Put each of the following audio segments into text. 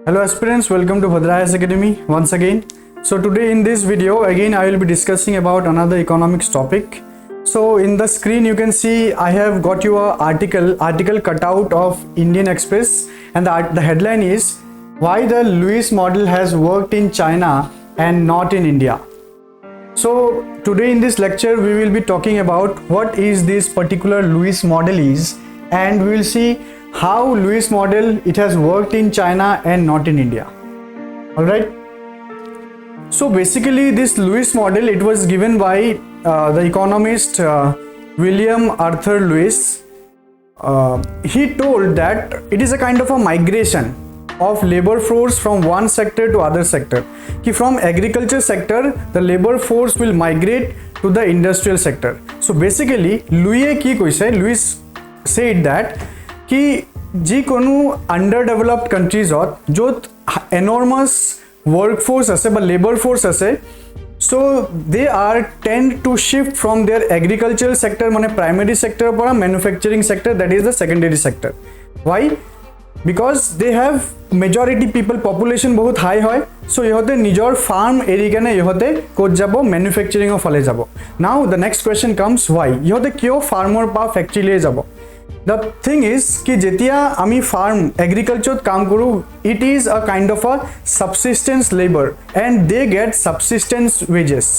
Hello aspirants, welcome to Bhadrayas Academy once again. So today in this video again I will be discussing about another economics topic. So in the screen you can see I have got you a article cutout of Indian Express, and the headline is why the Lewis model has worked in China and not in India. So today in this lecture we will be talking about what is this particular Lewis model is, and we will see how Lewis model it has worked in China and not in India. All right. So basically this Lewis model it was given by the economist William Arthur Lewis. He told that it is a kind of a migration of labor force from one sector to other sector. Ki from agriculture sector the labor force will migrate to the industrial sector. So basically Lewis said that कि যিকোনো under developed কান্ট্ৰিজত য'ত এনৰ্মাছ work force আছে বা labour force আছে, so they are tend to shift from their agricultural sector মানে primary সেক্টৰৰ পৰা manufacturing sector, that is the secondary sector. Why? Because they have majority people, population বহুত high হয়, so ইহঁতে নিজৰ ফাৰ্ম এৰি কেনে ইহঁতে ক'ত যাব? মেনুফেকচাৰিঙৰ ফালে যাব. Now the next question comes why ইহঁতে কিয় ফাৰ্মৰ পৰা ফেক্টৰীলৈ যাব? The thing is कि जेतिया आमी फार्म एग्रीकल्चर काम करूँ, it is a kind of a subsistence labor and they get subsistence wages.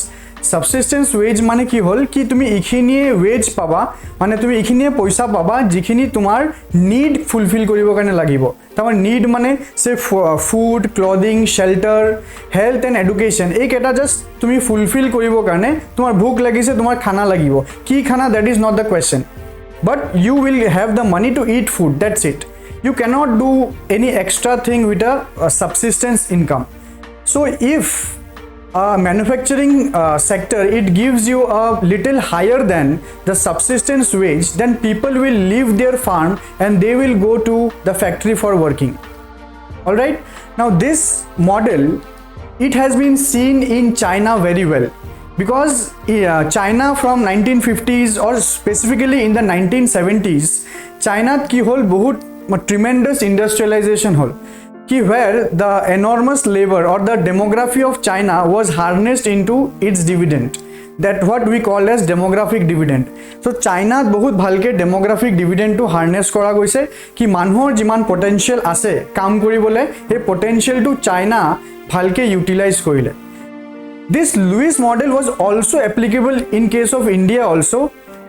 Subsistence wage माने की होल कि तुमी इखिनिये wage पाबा, माने तुमी इखिनिये पैसा पाबा जिखिनि तुमार need fulfill करिबो কাৰণে লাগিব. তোমাৰ need মানে से food, clothing, shelter, health and education एक এটা just তুমি fulfill करिबो কাৰণে তোমাৰ ভোক লাগিছে, তোমাৰ খানা লাগিব. কি খানা? That is not the question. But you will have the money to eat food, that's it. You cannot do any extra thing with a subsistence income. So if a manufacturing sector it gives you a little higher than the subsistence wage, then people will leave their farm and they will go to the factory for working. All right. Now this model it has been seen in China very well. Because China from 1950s or specifically in the 1970s, China की whole बहुत tremendous industrialization whole कि where the enormous labor or the demography of China was harnessed into its dividend, that what we call as demographic dividend. So China बहुत ভালকে demographic dividend to harness কৰা গৈছে कि মানুহৰ যিমান potential আছে কাম কৰিবলে সেই potential to China ভালকে utilize কৰিলে. This Lewis model was also applicable in case of India also,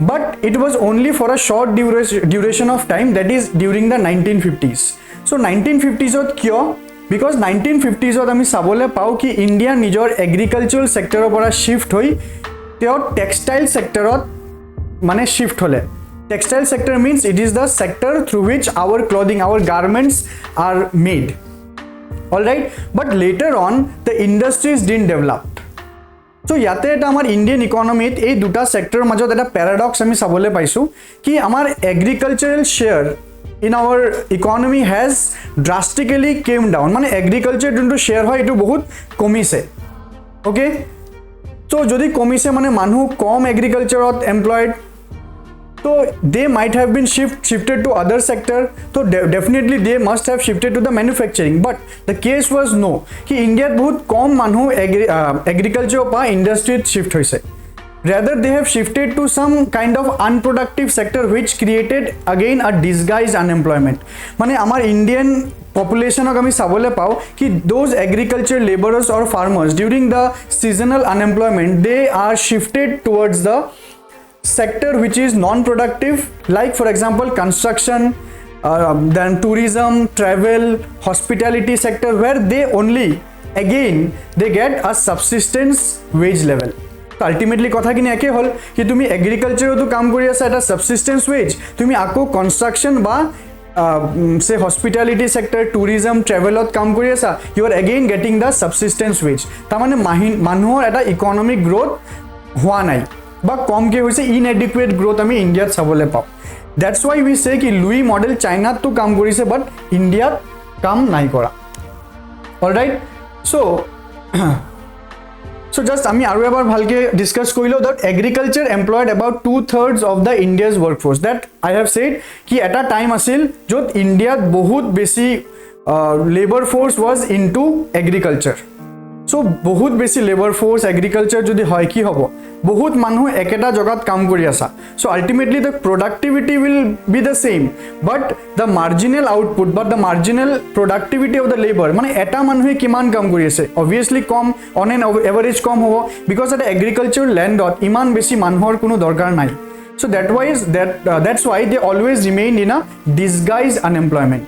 but it was only for a short duration of time, that is during the 1950s. So 1950s ot kyo? Because 1950s ot ami sabole pao ki India nijor agricultural sector pora shift hoi teo textile sector ot mane shift hole. Textile sector means it is the sector through which our clothing, our garments are made. All right, but later on the industries didn't develop. So ইয়াতে এটা আমাৰ Indian ইকনমিত এই দুটা সেক্টৰৰ মাজত এটা প্যাৰাডক্স আমি চাবলৈ পাইছো কি আমাৰ agricultural share in our economy has drastically came down, মানে এগ্ৰিকালচাৰ যোনটো শেয়াৰ হয় এটো বহুত কমিছে. ওকে, তো যদি কমিছে মানে মানুহ কম এগ্ৰিকালচাৰত employed, so they might have been shifted to other sector, so definitely they must have shifted to the manufacturing, but the case was no ki India bahut kom manu agriculture pa industry shift hoise. Rather they have shifted to some kind of unproductive sector which created again a disguised unemployment. Mane amar Indian population ok ami sabole pao ki those agriculture laborers or farmers during the seasonal unemployment they are shifted towards the sector which is non-productive, like for example construction, then tourism, travel, hospitality sector, where they only again they get a subsistence wage level. So ultimately কথা কিনি একে হল কি তুমি এগ্রিকালচাৰতো কাম কৰি আছা এটা subsistence wage, তুমি আকৌ construction বা say hospitality sector, tourism, travelত কাম কৰি আছা, you are again getting the subsistence wage. তাৰ মানে মানুহৰ এটা economic growth হোৱা নাই বা কমকে হৈছে, ইনএডিকুৱেট গ্ৰোথ আমি ইণ্ডিয়াত চাবলৈ পাওঁ. দ্যাটছ ৱাই উই সে কি লুই মডেল চাইনাতো কাম কৰিছে বাট ইণ্ডিয়াত কাম নাই কৰা. অলৰাইট, so just আমি আৰু এবাৰ ভালকে ডিসকাস কৰিলো that agriculture employed about 2/3 of the India's workforce. That I have said কি এটা টাইম আছিল য'ত ইণ্ডিয়াত বহুত বেছি labor force was into agriculture. So বহুত বেছি লেবাৰ ফোৰ্স এগ্ৰিকালচাৰ যদি হয় কি হ'ব বহুত মানুহ একেটা জগাত কাম কৰি আছে so ultimately the productivity will be the same but the marginal output but the marginal productivity of the labor মানে এটা মানুহে কিমান কাম কৰি আছে obviously com on an average কম হ'ব because at agriculture landত ইমান বেছি মানুহৰ কোনো দৰকাৰ নাই so that's why they always remain in a disguised unemployment.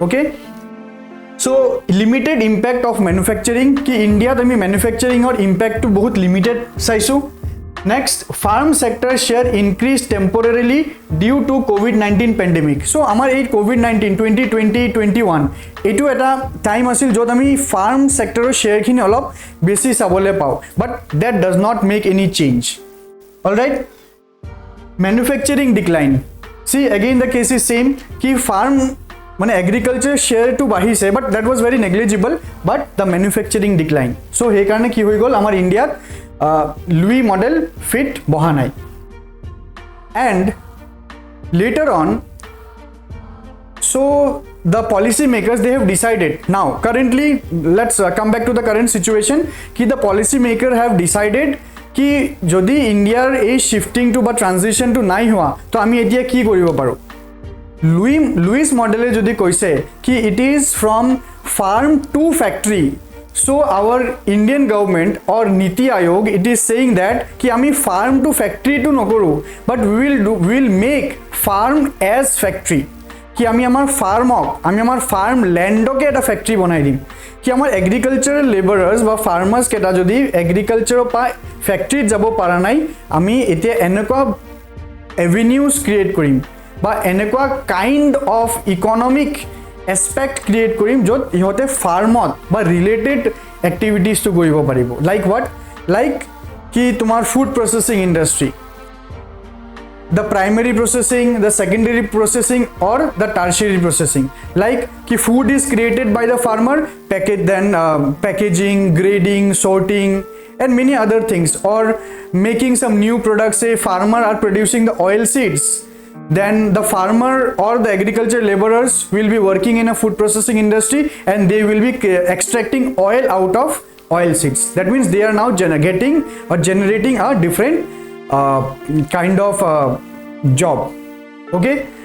Okay, so limited impact of manufacturing ki India tami manufacturing or impact to bahut limited saisu. Next, farm sector share increased temporarily due to COVID-19 pandemic. So amar ei COVID-19 2020-21 etu eta time asil jot ami farm sector share khini olop besi sabole pao but that does not make any change. All right, manufacturing decline. See again the case is same ki farm মানে agriculture শ্বেয়াৰটো বাঢ়িছে but that was very negligible but the manufacturing decline চ' সেইকাৰণে কি হৈ গ'ল আমাৰ ইণ্ডিয়াত Luis model fit বহা নাই এণ্ড লেটাৰ অন চ' the policy makers they have decided now currently let's come back to the current situation ki the policy maker have decided ki jodi Indiaৰ এই shifting to বা transition to নাই হোৱা তো আমি এতিয়া কি কৰিব পাৰো Lewis model jodi koise ki it is from farm to factory so our Indian government or Niti Aayog it is saying that ki ami farm to factory to nokoru but we will make farm as factory ki ami amar farm land ke eta factory banai dim ki amar agricultural laborers ba farmers keta jodi agriculture pa factory jabo para nai ami etia enekwa avenues create korim বা এনেকুৱা kind of economic aspect create কৰিম য'ত ইহঁতে ফাৰ্মত বা related এক্টিভিটিজটো কৰিব পাৰিব like what like কি তোমাৰ food processing industry the primary processing the secondary processing or the tertiary processing like ki food is created by the farmer packaging grading sorting and many other things or making some new products say farmer are producing the oil seeds then the farmer or the agriculture laborers will be working in a food processing industry and they will be extracting oil out of oil seeds that means they are now getting or generating a different kind of job. Okay,